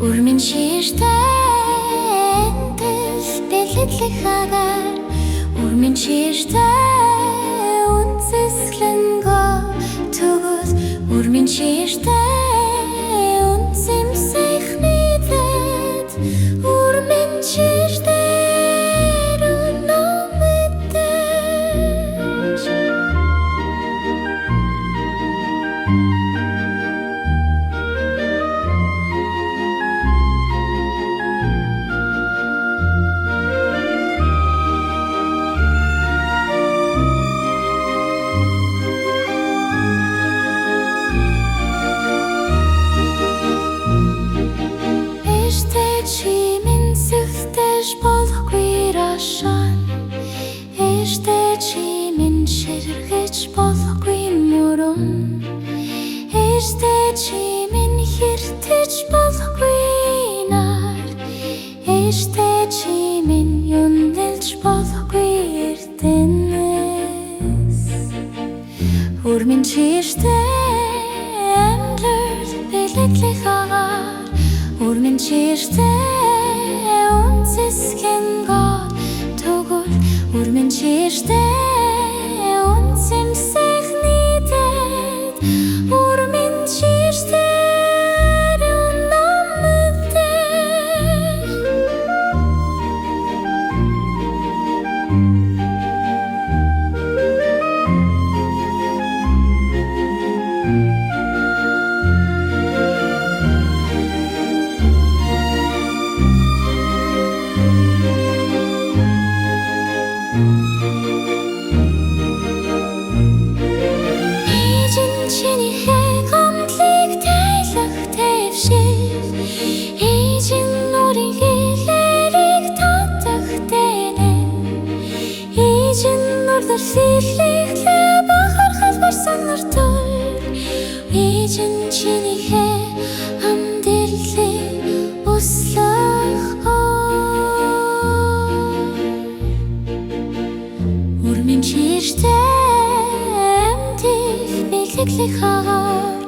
Урмын чиртэй дэлгэдлэх хагаар урмын чиртэй үнсэсгэлэнгөө төгөөс урмын чиртэй үнсэмсэх нийтэд урмын чиртэй үнэмэдэж болохгүй рашан эштэй чимэн ширхэж болохгүй мөрөн эштэй чимэн хэртэж болохгүй нар эштэй чимэн юндэлж болохгүй эрдэнэс урмын чиртэй амлэр бэлэглэх агаар урмын чиртэй үнсэсгэлэнгөө төгөөс урмын чиртэй үнсэмсэх нийтэд урмын чиртэй үнэмэдэж Сэлэхлэ бахархал барсанартай Эжин чинийхэ амдэрлээ услах Урмын чиртэй амдэл бэлэглэх агаар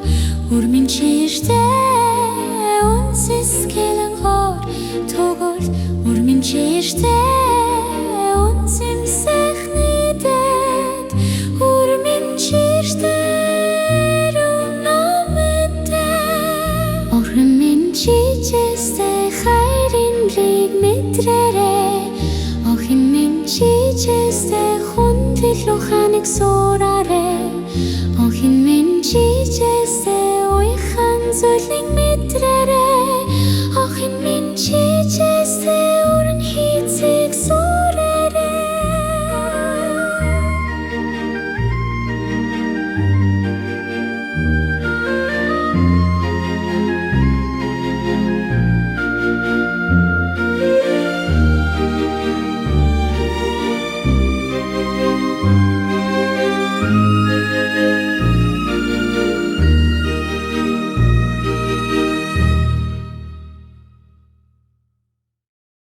Урмын чиртэй үнсэсгэлэнгөө төгөөс урмын чиртэй үнсэмсэх нийтэд урмын чиртэй үнэмэдэж урмын чижээсээ хайрынлыг мэдрээрэй охимын чижээсээ хүндэл ухааныг суураарай охимын чижээсээ уяхан зүйлийг мэдрээрэй